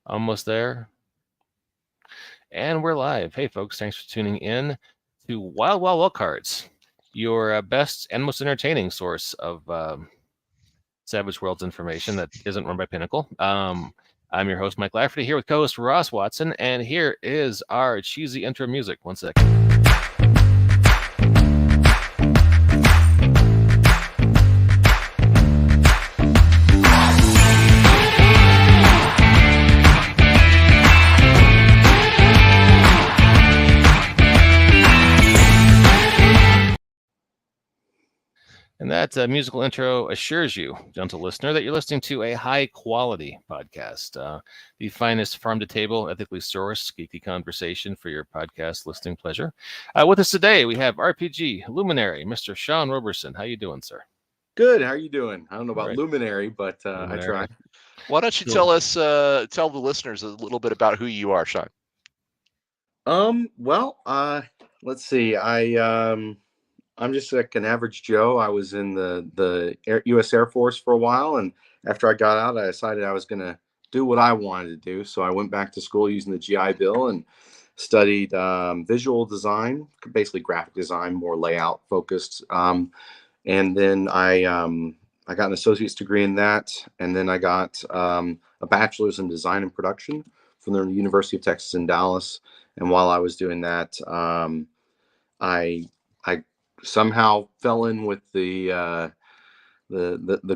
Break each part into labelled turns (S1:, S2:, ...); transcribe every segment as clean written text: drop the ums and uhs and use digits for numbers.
S1: Almost there. And we're live. Hey, folks, thanks for tuning in to Wildcards, your best and most entertaining source of Savage Worlds information that isn't run by Pinnacle. I'm your host, Mike Lafferty, here with co-host Ross Watson, and here is our cheesy intro music. 1 second. And that musical intro assures you, gentle listener, that you're listening to a high-quality podcast. The finest farm-to-table, ethically sourced, geeky conversation for your podcast listening pleasure. With us today, we have RPG luminary, Mr. Sean Roberson. How you doing, sir?
S2: Good. How are you doing? I don't know about luminary, but luminary. I try.
S3: Why don't you tell the listeners a little bit about who you are, Sean?
S2: Well, let's see. I'm just like an average Joe. I was in the U.S. Air Force for a while, and after I got out, I decided I was going to do what I wanted to do. So I went back to school using the GI Bill and studied visual design, basically graphic design, more layout focused. And then I got an associate's degree in that, and then I got a bachelor's in design and production from the University of Texas in Dallas. And while I was doing that, I somehow fell in with the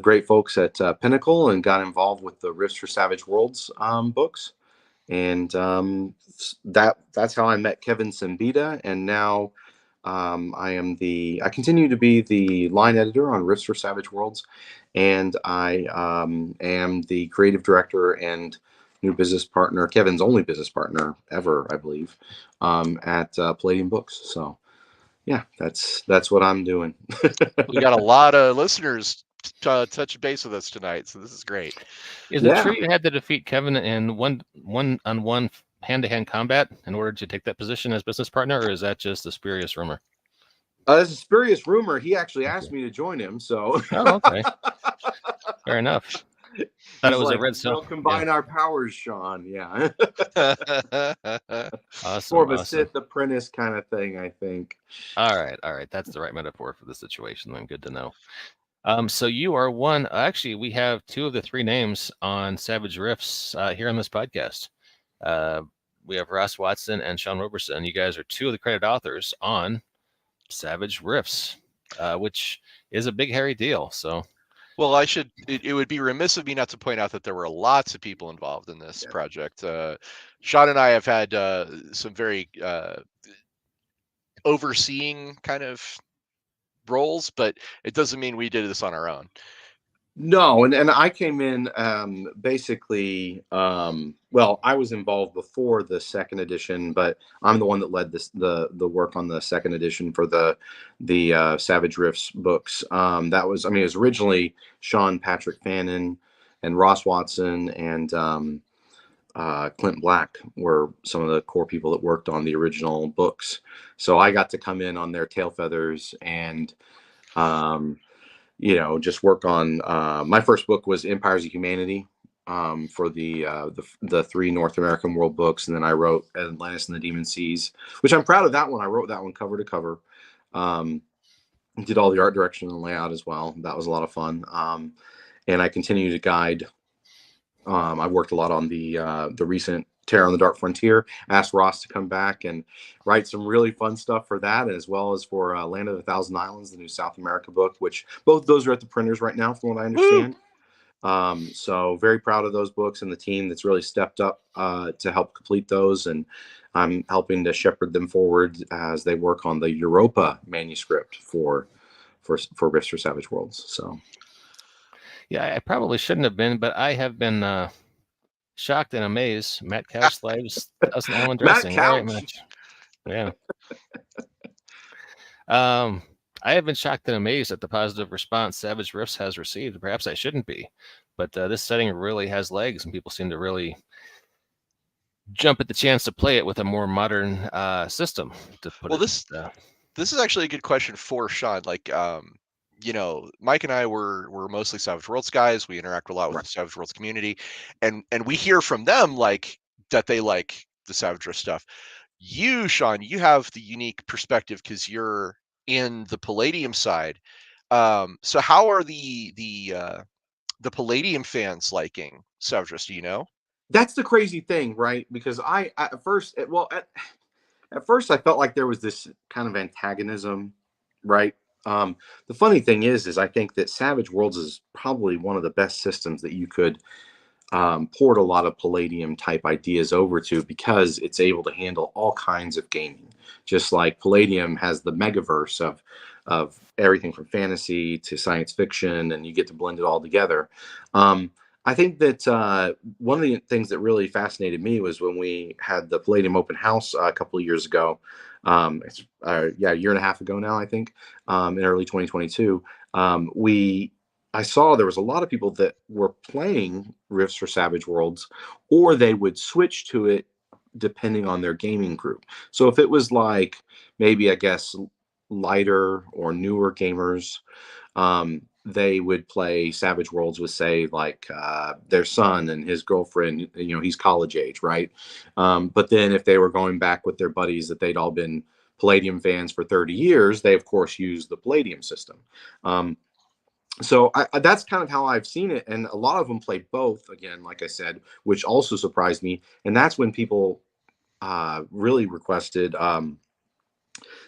S2: great folks at Pinnacle and got involved with the Rifts for Savage Worlds books, and that's how I met Kevin Simbita. And now I continue to be the line editor on Rifts for Savage Worlds, and I am the creative director and new business partner, Kevin's only business partner ever, I believe, at Palladium Books. So yeah, that's what I'm doing.
S3: We got a lot of listeners touch base with us tonight, so this is great.
S1: Is it true you had to defeat Kevin in one-on-one hand-to-hand combat in order to take that position as business partner, or is that just a spurious rumor?
S2: It's a spurious rumor. He actually asked me to join him, so.
S1: Oh, okay. Fair enough. Thought it was
S2: like,
S1: a red cell.
S2: We'll combine our powers, Sean. Yeah.
S1: Awesome.
S2: More of a Sith apprentice kind of thing, I think.
S1: All right. That's the right metaphor for the situation. Then good to know. So you are one. Actually, we have two of the three names on Savage Rifts here on this podcast. We have Ross Watson and Sean Roberson. You guys are two of the credited authors on Savage Rifts, which is a big, hairy deal. So.
S3: Well, it would be remiss of me not to point out that there were lots of people involved in this project. Sean and I have had some very overseeing kind of roles, but it doesn't mean we did this on our own.
S2: No, and I came in basically, well, I was involved before the second edition, but I'm the one that led the work on the second edition for the Savage Rifts books. It was originally Sean Patrick Fannin and Ross Watson and Clint Black were some of the core people that worked on the original books. So I got to come in on their tail feathers and just work on my first book was Empires of Humanity for the three North American world books, and then I wrote Atlantis and the Demon Seas, which I'm proud of that one. I wrote that one cover to cover. Did all the art direction and layout as well. That was a lot of fun. And I continue to guide. I worked a lot on the recent Terror on the Dark Frontier. Asked Ross to come back and write some really fun stuff for that, as well as for Land of the Thousand Islands, the new South America book, which both those are at the printers right now, from what I understand. So very proud of those books and the team that's really stepped up to help complete those, and I'm helping to shepherd them forward as they work on the Europa manuscript for Rifts for Savage Worlds. So
S1: yeah, I probably shouldn't have been, but I have been shocked and amazed. Matt Couch lives Thousand Island Dressing.
S2: Matt Couch.
S1: Yeah. I have been shocked and amazed at the positive response Savage Rifts has received. Perhaps I shouldn't be, but this setting really has legs, and people seem to really jump at the chance to play it with a more modern system.
S3: This is actually a good question for Sean. Like, Mike and I were mostly Savage Worlds guys. We interact a lot with
S2: Right.
S3: the Savage Worlds community, and we hear from them like that they like the Savage Rift stuff. You, Sean, you have the unique perspective because you're in the Palladium side. So how are the Palladium fans liking Savage Rift? Do you know?
S2: That's the crazy thing, right? Because at first, at first I felt like there was this kind of antagonism, right? The funny thing is I think that Savage Worlds is probably one of the best systems that you could port a lot of Palladium type ideas over to, because it's able to handle all kinds of gaming. Just like Palladium has the megaverse of everything from fantasy to science fiction, and you get to blend it all together. I think that one of the things that really fascinated me was when we had the Palladium open house a couple of years ago. It's a year and a half ago now, I think, in early 2022. I saw there was a lot of people that were playing Rifts for Savage Worlds, or they would switch to it depending on their gaming group. So if it was like maybe, I guess, lighter or newer gamers, they would play Savage Worlds with, say, like their son and his girlfriend. He's college age, right? But then if they were going back with their buddies that they'd all been Palladium fans for 30 years, they of course use the Palladium system. So that's kind of how I've seen it, and a lot of them play both. Again, like I said, which also surprised me, and that's when people really requested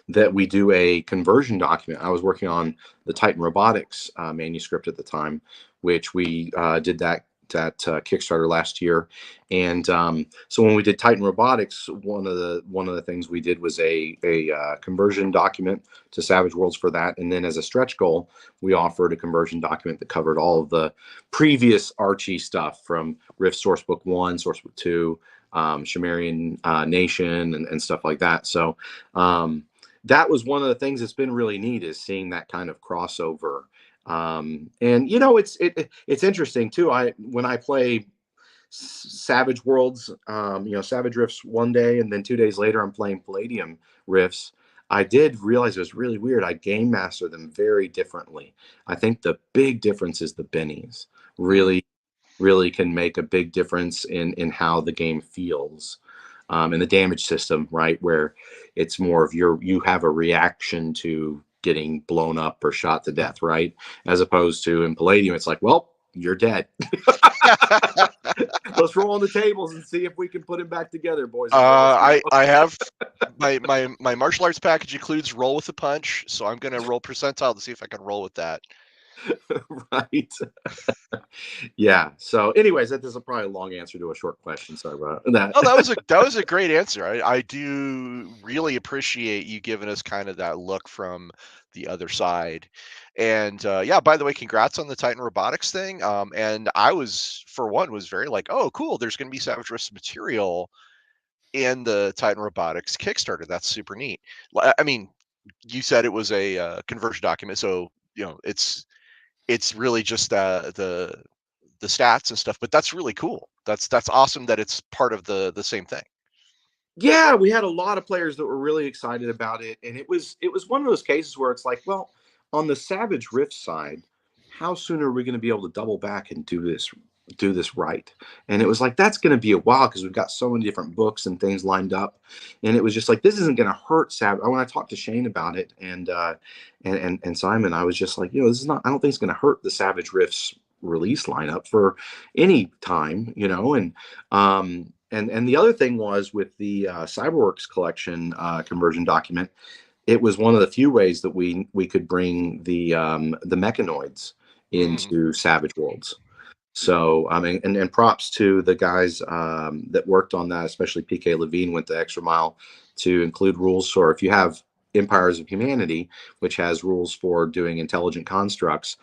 S2: that we do a conversion document. I was working on the Titan Robotics manuscript at the time, which we did that Kickstarter last year. And so when we did Titan Robotics, one of the things we did was a conversion document to Savage Worlds for that. And then as a stretch goal, we offered a conversion document that covered all of the previous Archie stuff from Rift Sourcebook 1, Sourcebook 2, Sumerian Nation, and stuff like that. So that was one of the things that's been really neat, is seeing that kind of crossover. And it's interesting too. When I play Savage Worlds, Savage Rifts one day, and then 2 days later I'm playing Palladium Rifts, I did realize it was really weird. I game master them very differently. I think the big difference is the bennies really can make a big difference in how the game feels. And the damage system, right, where it's more of you have a reaction to getting blown up or shot to death, right? As opposed to in Palladium, it's like, well, you're dead. Let's roll on the tables and see if we can put him back together, boys and girls.
S3: I have my martial arts package includes roll with a punch, so I'm gonna roll percentile to see if I can roll with that.
S2: Right. Yeah. So anyways, that is probably a long answer to a short question. Sorry about that.
S3: Oh, that was a great answer. I do really appreciate you giving us kind of that look from the other side. And yeah, by the way, congrats on the Titan Robotics thing. And I was very like, oh, cool, there's going to be Savage Rift material in the Titan Robotics Kickstarter. That's super neat. I mean, you said it was a conversion document, so it's really just the stats and stuff, but that's really cool. That's awesome that it's part of the same thing.
S2: Yeah, we had a lot of players that were really excited about it, and it was one of those cases where it's like, well, on the Savage Rift side, how soon are we going to be able to double back and do this right? And it was like, that's going to be a while, because we've got so many different books and things lined up, and it was just like, this isn't going to hurt Savage. When I talked to Shane about it and Simon, I was just like, this is not. I don't think it's going to hurt the Savage Rift's release lineup for any time, and the other thing was with the Cyberworks collection conversion document, it was one of the few ways that we could bring the mechanoids into Savage Worlds. So I mean, and props to the guys that worked on that, especially PK Levine went the extra mile to include rules for, if you have Empires of Humanity, which has rules for doing intelligent constructs.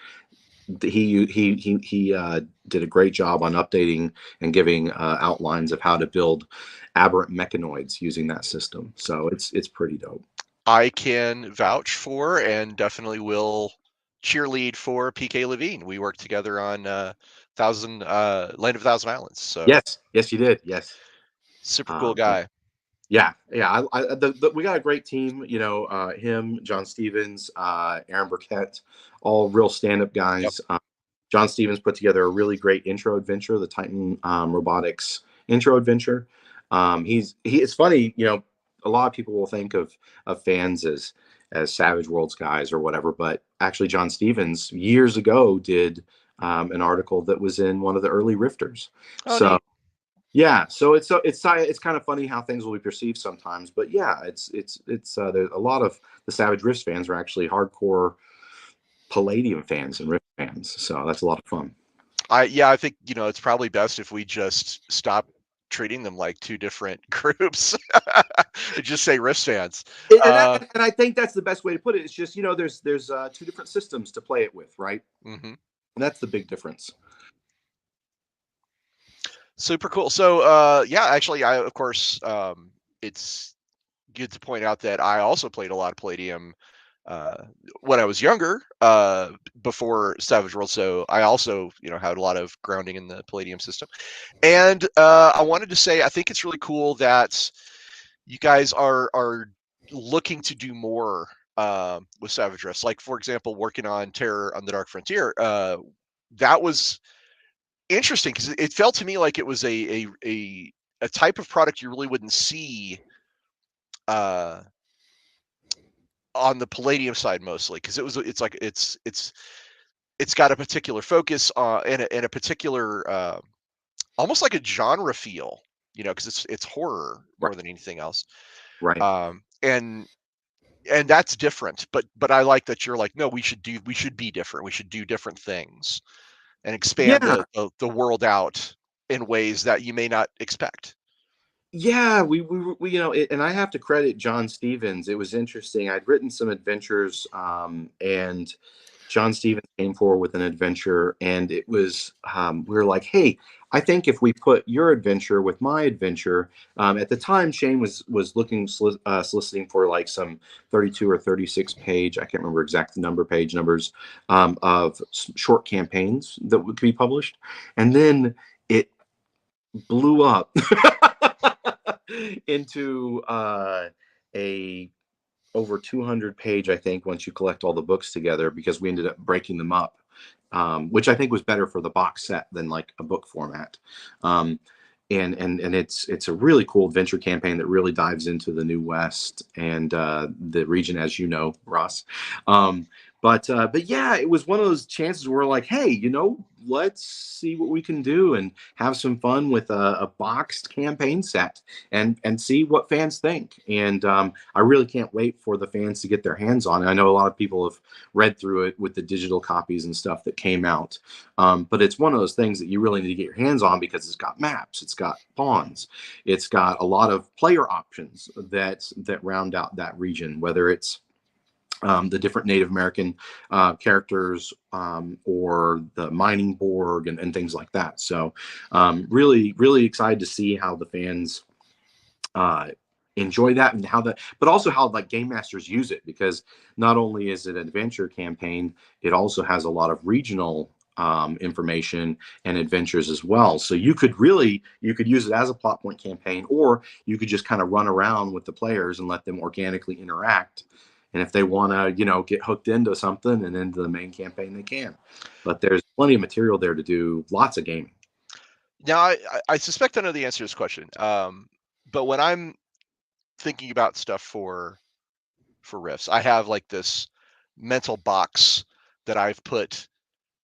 S2: He did a great job on updating and giving outlines of how to build aberrant mechanoids using that system. So it's pretty dope.
S3: I can vouch for, and definitely will cheerlead for, PK Levine. We worked together on Land of a Thousand Islands. So
S2: yes, you did. Yes,
S3: super cool guy.
S2: Yeah. We got a great team. You know, him, John Stevens, Aaron Burkett, all real stand-up
S3: Yep.
S2: guys. John Stevens put together a really great intro adventure, the Titan Robotics intro adventure. It's funny, you know, a lot of people will think of fans as Savage Worlds guys or whatever, but actually John Stevens years ago did an article that was in one of the early Rifters.
S3: Oh,
S2: So
S3: neat.
S2: yeah, so it's kind of funny how things will be perceived sometimes, but yeah, it's there's a lot of the Savage Rift fans are actually hardcore Palladium fans and Rift fans, so that's a lot of fun.
S3: I think, you know, it's probably best if we just stop treating them like two different groups and just say Rift fans.
S2: And I think that's the best way to put it. It's just, you know, there's two different systems to play it with, right?
S3: Mm-hmm.
S2: And that's the big difference.
S3: Super cool. So, yeah, actually, of course, it's good to point out that I also played a lot of Palladium when I was younger, before Savage World. So I also, you know, had a lot of grounding in the Palladium system. And I wanted to say, I think it's really cool that you guys are looking to do more with Savage Rift. Like, for example, working on Terror on the Dark Frontier. That was interesting because it felt to me like it was a type of product you really wouldn't see uh, on the Palladium side mostly, because it's got a particular focus and a particular almost like a genre feel, you know, because it's horror
S2: Right.
S3: more than anything else.
S2: Right.
S3: And that's different, but I like that you're like, no, we should be different, we should do different things and expand
S2: Yeah.
S3: the world out in ways that you may not expect.
S2: Yeah, we you know, and I have to credit John Stevens. It was interesting. I'd written some adventures, and John Stevens came forward with an adventure, and it was we were like, hey, I think if we put your adventure with my adventure, at the time Shane was looking soliciting for like some 32 or 36 page, I can't remember exact page numbers, of short campaigns that could be published, and then it blew up into a over 200 page, I think, once you collect all the books together, because we ended up breaking them up, which I think was better for the box set than like a book format. Um, and it's a really cool adventure campaign that really dives into the New West and the region, as you know, Ross. Um, but yeah, it was one of those chances where we're like, hey, you know, let's see what we can do and have some fun with a boxed campaign set and see what fans think. And I really can't wait for the fans to get their hands on it. I know a lot of people have read through it with the digital copies and stuff that came out. But it's one of those things that you really need to get your hands on because it's got maps, it's got pawns, it's got a lot of player options that round out that region, whether it's the different Native American characters, or the mining Borg and things like that. So really, really excited to see how the fans enjoy that, and how that, but also how like game masters use it, because not only is it an adventure campaign, it also has a lot of regional information and adventures as well. So you could use it as a plot point campaign, or you could just kind of run around with the players and let them organically interact. And if they want to, you know, get hooked into something and into the main campaign, they can. But there's plenty of material there to do lots of gaming.
S3: Now, I suspect I know the answer to this question, but when I'm thinking about stuff for Rifts, I have like this mental box that I've put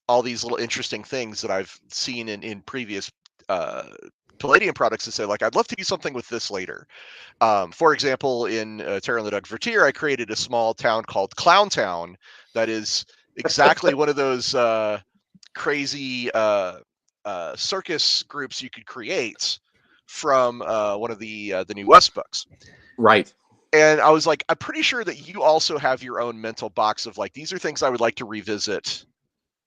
S3: all these little interesting things that I've seen in previous Palladium products to say, like, I'd love to do something with this later. For example, in Terra on the Dark Frontier, I created a small town called Clown Town that is exactly one of those crazy circus groups you could create from one of the New West books.
S2: Right.
S3: And I was like, I'm pretty sure that you also have your own mental box of like, these are things I would like to revisit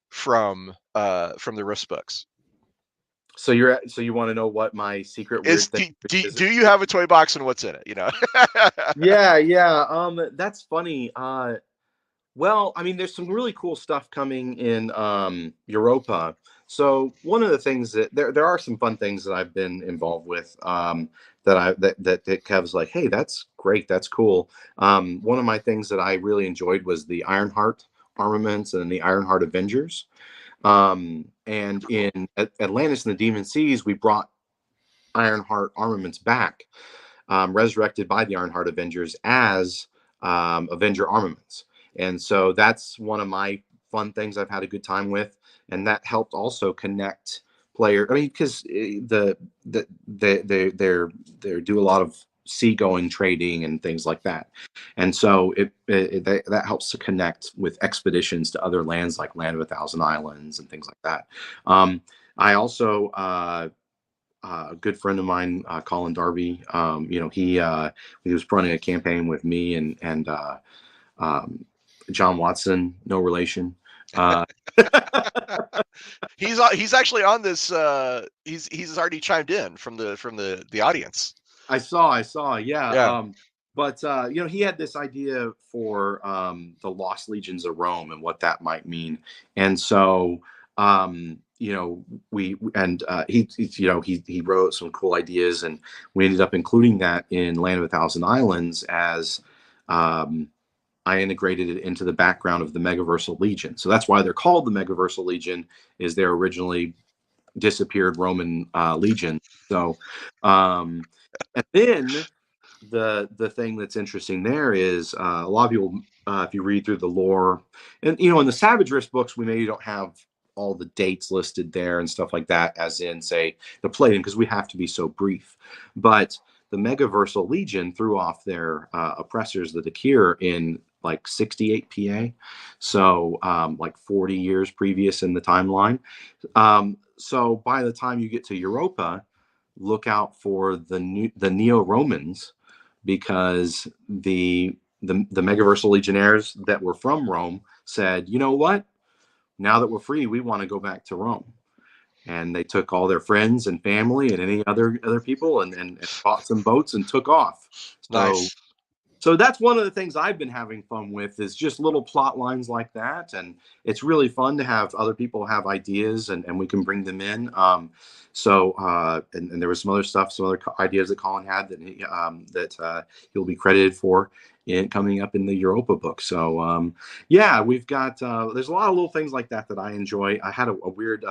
S3: from the Rifts books.
S2: So you want to know what my secret weird thing is?
S3: Do you have a toy box and what's in it? You know?
S2: Yeah. That's funny. Well, I mean, there's some really cool stuff coming in Europa So one of the things that there are some fun things that I've been involved with, that Kev's like, hey, that's great, that's cool. One of my things that I really enjoyed was the Ironheart armaments and the Ironheart Avengers. And in Atlantis and the Demon Seas, we brought Ironheart armaments back, resurrected by the Ironheart Avengers as Avenger armaments. And so that's one of my fun things I've had a good time with, and that helped also connect player. I mean, because they do a lot of seagoing trading and things like that, and so that helps to connect with expeditions to other lands like Land of a Thousand Islands and things like that. I also a good friend of mine, Colin Darby. He was running a campaign with me and John Watson, no relation.
S3: He's actually on this. He's already chimed in from the audience.
S2: I saw, yeah.
S3: Yeah.
S2: But he had this idea for the Lost Legions of Rome and what that might mean, and so he wrote some cool ideas, and we ended up including that in Land of a Thousand Islands as I integrated it into the background of the Megaversal Legion. So that's why they're called the Megaversal Legion, is they're originally disappeared Roman legion. So, and then the thing that's interesting there is a lot of people, if you read through the lore, and in the Savage Rift books, we maybe don't have all the dates listed there and stuff like that, as in say the plating, because we have to be so brief. But the Megaversal Legion threw off their oppressors, the Dakir, in like 68 PA, so like 40 years previous in the timeline. So by the time you get to Europa, look out for the Neo-Romans, because the Megaversal Legionnaires that were from Rome said, you know what? Now that we're free, we want to go back to Rome. And they took all their friends and family and any other people and bought some boats and took off.
S3: Nice.
S2: So that's one of the things I've been having fun with, is just little plot lines like that. And it's really fun to have other people have ideas and we can bring them in. And there was some other stuff, some other ideas that Colin had that he'll be credited for coming up in the Europa book. So we've got, there's a lot of little things like that I enjoy. I had a weird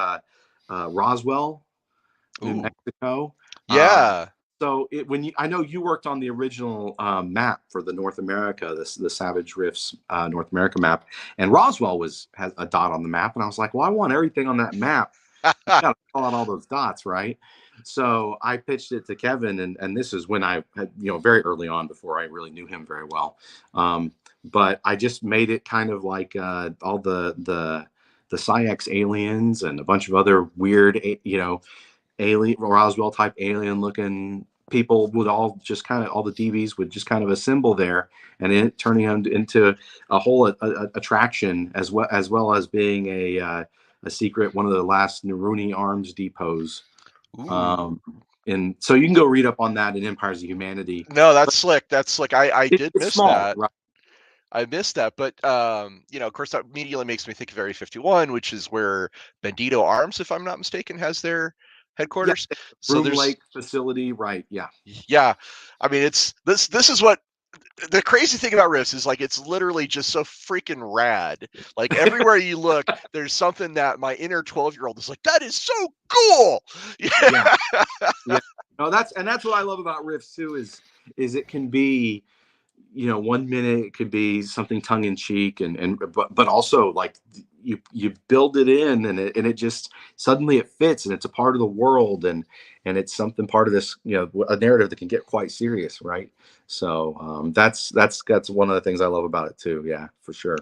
S2: Roswell, New Mexico.
S3: Yeah.
S2: So I know you worked on the original map for the North America, the Savage Rifts North America map, and Roswell has a dot on the map, and I was like, well, I want everything on that map. I got to call out all those dots, right? So I pitched it to Kevin, and this is when I had, very early on, before I really knew him very well. But I just made it kind of like all the Syx aliens and a bunch of other weird, alien Roswell type alien looking people would all just kind of, all the DBs would just kind of assemble there, and it turning them into a whole attraction, as well as being a secret, one of the last Neruni arms depots. And so you can go read up on that in Empires of Humanity.
S3: No, that's slick. That's slick. I did miss
S2: small,
S3: that.
S2: right?
S3: I missed that, but of course, that immediately makes me think of Area 51, which is where Bandito Arms, if I'm not mistaken, has their headquarters.
S2: Yeah,
S3: so
S2: Broom Lake facility, right? Yeah.
S3: Yeah, I mean, it's this is what the crazy thing about Rifts is, like, it's literally just so freaking rad. Like, everywhere you look, there's something that my inner 12-year-old is like, that is so cool.
S2: Yeah. No, that's what I love about Rifts too, is it can be, 1 minute it could be something tongue in cheek, but also like you build it in, and it just suddenly it fits, and it's a part of the world, and it's something part of this, a narrative that can get quite serious, right? So that's one of the things I love about it too. Yeah, for sure.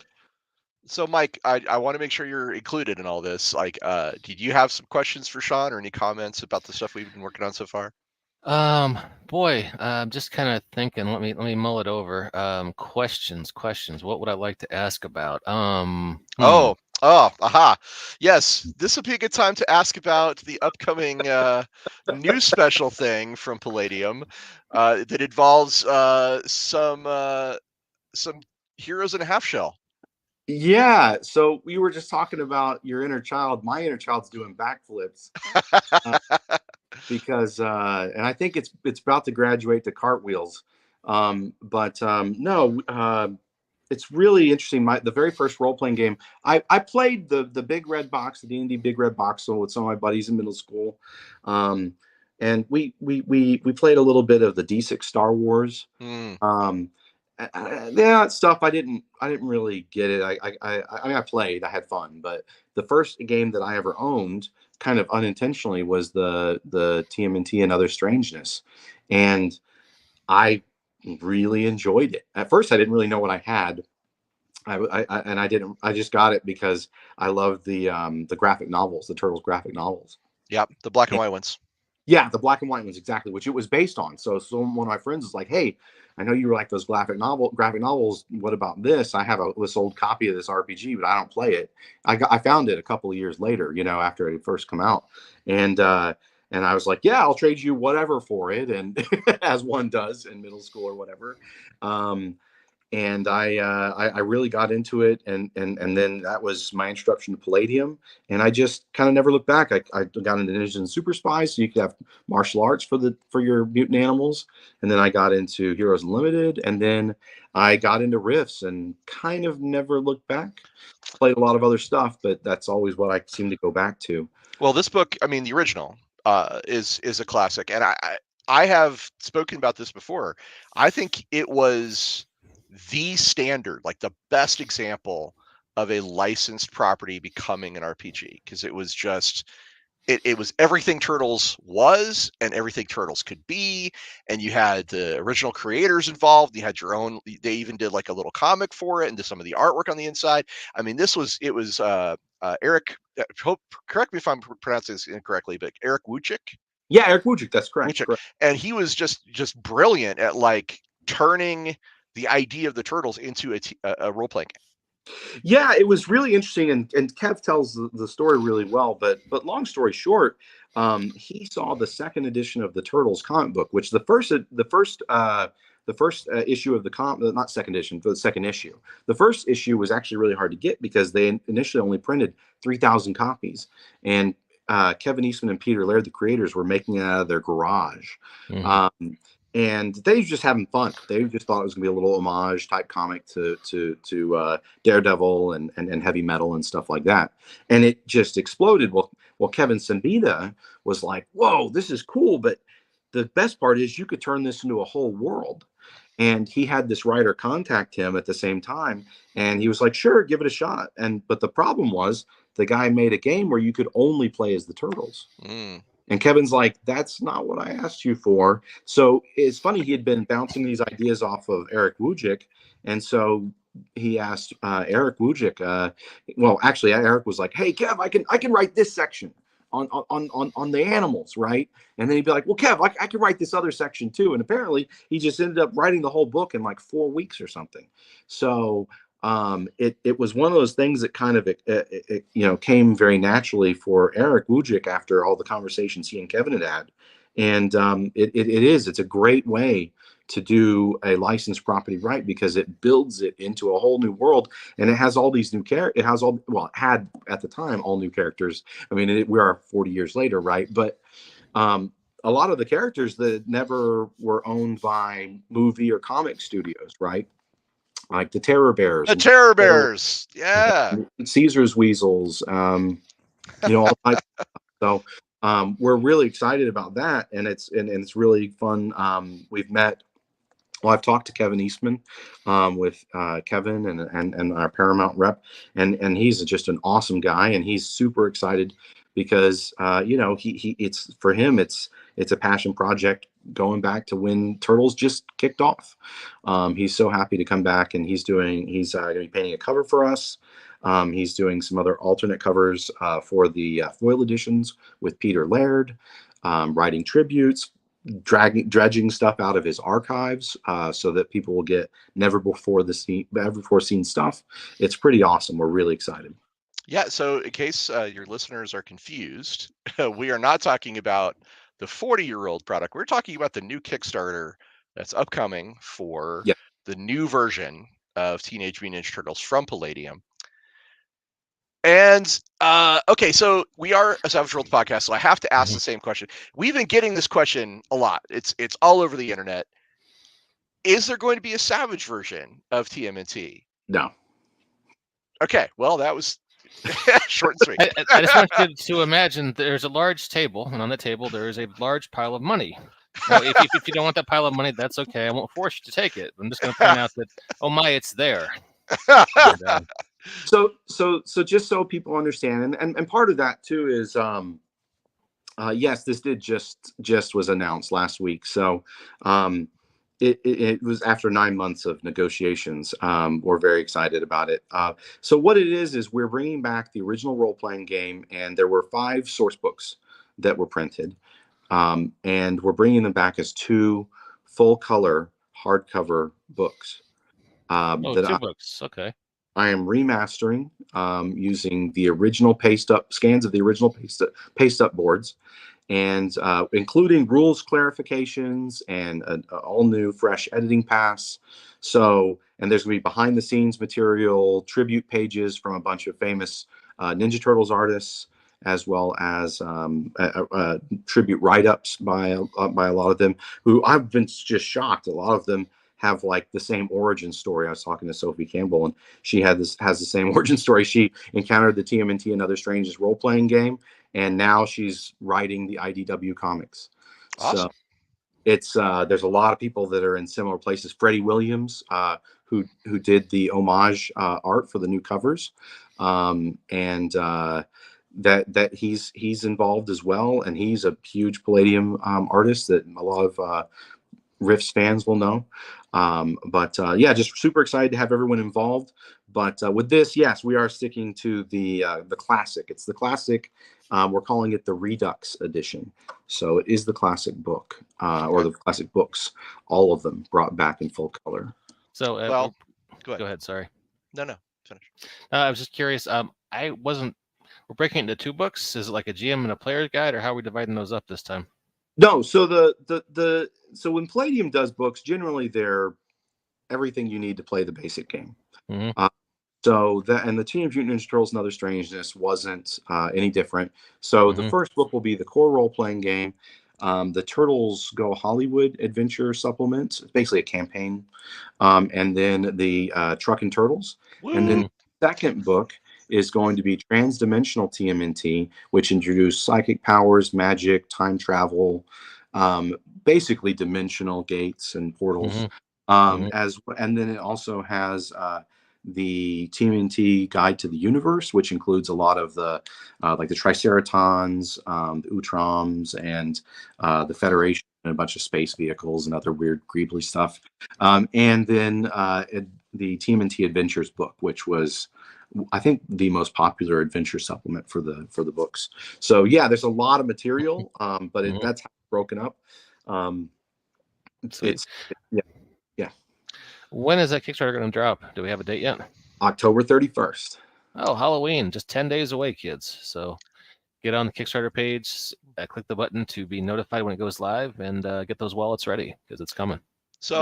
S3: So, Mike, I want to make sure you're included in all this. Like, did you have some questions for Sean, or any comments about the stuff we've been working on so far?
S1: Boy, I'm just kind of thinking. Let me mull it over. Questions. What would I like to ask about?
S3: Aha. Yes, this would be a good time to ask about the upcoming new special thing from Palladium that involves some heroes in a half shell.
S2: Yeah. So we were just talking about your inner child. My inner child's doing backflips because, and I think it's about to graduate to cartwheels. No, it's really interesting. The very first role playing game I played the big red box, the D&D big red box, so with some of my buddies in middle school, and we played a little bit of the D6 Star Wars. Um, that stuff I didn't really get it. I mean, I played, I had fun, but the first game that I ever owned, kind of unintentionally, was the TMNT and Other Strangeness, and I really enjoyed it. At first, I didn't really know what I had. I didn't. I just got it because I loved the graphic novels, the Turtles graphic novels.
S3: Yep, the black and white ones.
S2: Yeah, the black and white ones, exactly, which it was based on. So one of my friends was like, "Hey, I know you like those graphic novels. What about this? I have this old copy of this RPG, but I don't play it. I found it a couple of years later, after it had first come out, and I was like, yeah, I'll trade you whatever for it, and as one does in middle school or whatever. And I really got into it, and then that was my introduction to Palladium, and I just kind of never looked back. I got into Ninjas and Super Spies, so you could have martial arts for your mutant animals, and then I got into Heroes Unlimited, and then I got into Rifts, and kind of never looked back. Played a lot of other stuff, but that's always what I seem to go back to.
S3: Well, this book, I mean, the original, is a classic, and I have spoken about this before. I think it was the standard, like the best example of a licensed property becoming an RPG, because it was just it was everything Turtles was and everything Turtles could be, and you had the original creators involved. You had your own. They even did like a little comic for it and did some of the artwork on the inside. I mean, it was Eric. Correct me if I'm pronouncing this incorrectly, but Eric Wuchik.
S2: Yeah, Eric Wujcik, that's correct.
S3: Wuchik, and he was just brilliant at like turning the idea of the Turtles into a role playing game.
S2: Yeah, it was really interesting, and Kev tells the story really well. But long story short, he saw the second edition of the Turtles comic book, which the first issue of the not second edition, but the second issue. The first issue was actually really hard to get because they initially only printed 3,000 copies, and Kevin Eastman and Peter Laird, the creators, were making it out of their garage. And they were just having fun. They just thought it was going to be a little homage type comic to Daredevil and heavy metal and stuff like that. And it just exploded. Well, Kevin Simbita was like, "Whoa, this is cool!" But the best part is you could turn this into a whole world. And he had this writer contact him at the same time, and he was like, "Sure, give it a shot." But the problem was the guy made a game where you could only play as the Turtles. And Kevin's like, "That's not what I asked you for." So it's funny, he had been bouncing these ideas off of Eric Wujcik. And so he asked Eric Wujcik, well, actually, Eric was like, "Hey, Kev, I can write this section on the animals, right?" And then he'd be like, "Well, Kev, I can write this other section too." And apparently he just ended up writing the whole book in like 4 weeks or something. So it was one of those things that kind of came very naturally for Eric Wujcik after all the conversations he and Kevin had. And it's a great way to do a licensed property right, because it builds it into a whole new world, and it has all these new characters. It has it had at the time all new characters. I mean, we are 40 years later, right? But a lot of the characters that never were owned by movie or comic studios, right? Like the Terror Bears.
S3: The Terror Bears, yeah.
S2: Caesar's Weasels, all types. So we're really excited about that, and it's really fun. I've talked to Kevin Eastman with Kevin and our Paramount rep, and he's just an awesome guy, and he's super excited because it's for him it's a passion project going back to when Turtles just kicked off. He's so happy to come back, and he's going to be painting a cover for us. He's doing some other alternate covers for the foil editions with Peter Laird, writing tributes, dredging stuff out of his archives so that people will get never before seen stuff. It's pretty awesome. We're really excited.
S3: Yeah, so in case your listeners are confused, we are not talking about the 40-year-old product. We're talking about the new Kickstarter that's upcoming for the new version of Teenage Mutant Ninja Turtles from Palladium. And okay, so we are a Savage World podcast, so I have to ask the same question. We've been getting this question a lot. It's all over the internet. Is there going to be a Savage version of TMNT?
S2: No.
S3: Okay, well, that was short and sweet.
S1: I just want you to imagine there's a large table, and on the table there is a large pile of money. Now, if you don't want that pile of money, that's okay. I won't force you to take it. I'm just going to point out that, oh my, it's there. And,
S2: So just so people understand, and part of that too is, yes, this did just was announced last week. So it was after 9 months of negotiations. We're very excited about it. So what it is we're bringing back the original role-playing game, and there were 5 source books that were printed, and we're bringing them back as 2 full-color hardcover books.
S1: oh, 2 books. Okay.
S2: I am remastering using the original scans of the original paste up boards, and including rules clarifications and an all new fresh editing pass. So, and there's going to be behind the scenes material, tribute pages from a bunch of famous Ninja Turtles artists, as well as tribute write-ups by a lot of them, who I've been just shocked. A lot of them have like the same origin story. I was talking to Sophie Campbell, and she has the same origin story. She encountered the TMNT and Other Strangeness role-playing game, and now she's writing the IDW comics.
S3: Awesome.
S2: So it's there's a lot of people that are in similar places. Freddie Williams, who did the homage art for the new covers, and that he's involved as well, and he's a huge Palladium artist that a lot of Rifts fans will know. But yeah, just super excited to have everyone involved. But with this, yes, we are sticking to the classic. It's the classic. We're calling it the Redux edition. So it is the classic book, or the classic books, all of them brought back in full color.
S1: So,
S3: well,
S1: go ahead. Sorry.
S3: No, finish.
S1: I was just curious. We're breaking it into 2 books. Is it like a GM and a player's guide, or how are we dividing those up this time?
S2: No, so so when Palladium does books, generally they're everything you need to play the basic game.
S1: Mm-hmm.
S2: So that, and the Teenage Mutant Ninja Turtles and Other Strangeness wasn't any different. So the first book will be the core role-playing game, the Turtles Go Hollywood Adventure Supplement, basically a campaign, and then the Truck and Turtles. Woo! And then the second book is going to be Transdimensional TMNT, which introduced psychic powers, magic, time travel, basically dimensional gates and portals. And then it also has the TMNT Guide to the Universe, which includes a lot of the like the Triceratons, the Utroms, and the Federation, and a bunch of space vehicles and other weird Greebly stuff. And then the TMNT Adventures book, which was, I think, the most popular adventure supplement for the books. So yeah, there's a lot of material, but that's how it's broken up. Yeah.
S1: When is that Kickstarter going to drop? Do we have a date yet?
S2: October 31st.
S1: Oh, Halloween, just 10 days away, kids. So get on the Kickstarter page, click the button to be notified when it goes live, and get those wallets ready, because it's coming.
S3: So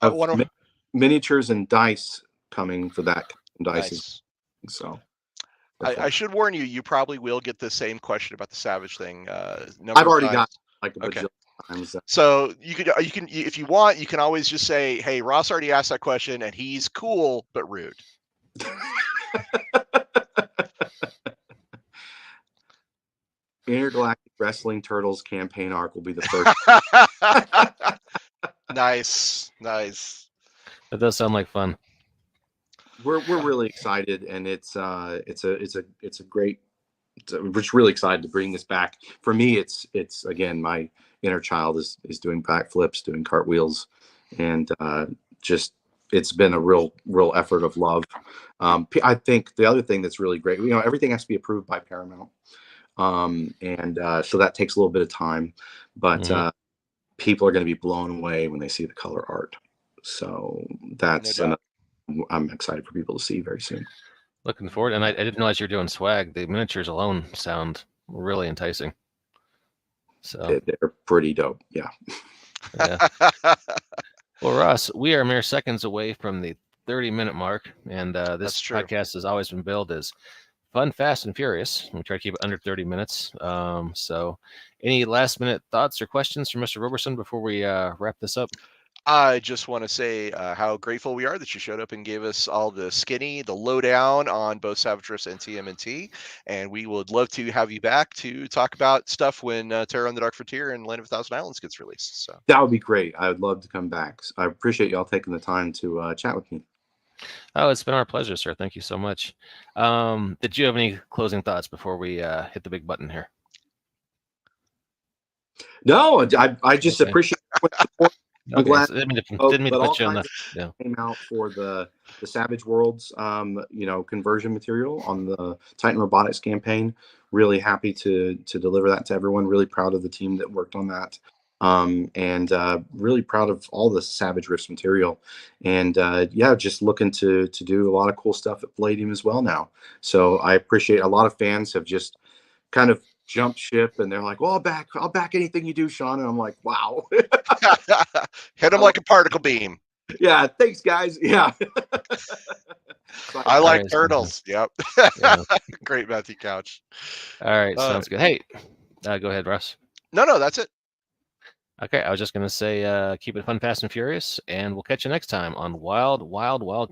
S2: I want to miniatures and dice coming for that.
S3: Nice.
S2: So
S3: I should warn you, you probably will get the same question about the Savage thing.
S2: I've already got like a bajillion times.
S3: So you can, if you want, you can always just say, "Hey, Ross already asked that question, and he's cool but rude."
S2: Intergalactic Wrestling Turtles campaign arc will be the first.
S3: Nice.
S1: That does sound like fun.
S2: We're really excited, and it's a great. We're just really excited to bring this back. For me, it's again, my inner child is doing backflips, doing cartwheels, and just it's been a real effort of love. I think the other thing that's really great, everything has to be approved by Paramount, and so that takes a little bit of time, but people are going to be blown away when they see the color art. So that's I'm excited for people to see very soon.
S1: Looking forward, and I didn't realize you're doing swag. The miniatures alone sound really enticing. So
S2: they're pretty dope. Yeah.
S1: Well, Ross, we are mere seconds away from the 30-minute mark, and this podcast has always been billed as fun, fast, and furious. We try to keep it under 30 minutes. So, any last-minute thoughts or questions from Mr. Roberson before we wrap this up?
S3: I just want to say how grateful we are that you showed up and gave us all the skinny, the lowdown on both Savage Rifts and TMNT. And we would love to have you back to talk about stuff when Terror on the Dark Frontier and Land of a Thousand Islands gets released. So
S2: That would be great. I would love to come back. I appreciate y'all taking the time to chat with me.
S1: Oh, it's been our pleasure, sir. Thank you so much. Did you have any closing thoughts before we hit the big button here?
S2: No, I just
S1: Okay.
S2: appreciate the support. I'm
S1: Okay,
S2: glad.
S1: so didn't mean to
S2: But all
S1: put you on
S2: kinds
S1: the.
S2: of came out for the Savage Worlds, conversion material on the Titan Robotics campaign. Really happy to deliver that to everyone. Really proud of the team that worked on that, and really proud of all the Savage Rifts material. And just looking to do a lot of cool stuff at Palladium as well now. So I appreciate a lot of fans have just kind of jumped ship and they're like, well, I'll back anything you do, Sean. And I'm like, wow.
S3: hit them like a particle beam.
S2: Yeah, thanks, guys. Yeah.
S3: I like
S1: Alright,
S3: turtles. Yep.
S1: Yeah.
S3: Great, Matthew Couch.
S1: All right, sounds good. Hey, go ahead, Russ.
S3: No, that's it.
S1: Okay, I was just gonna say, keep it fun, fast, and furious, and we'll catch you next time on Wild Cards.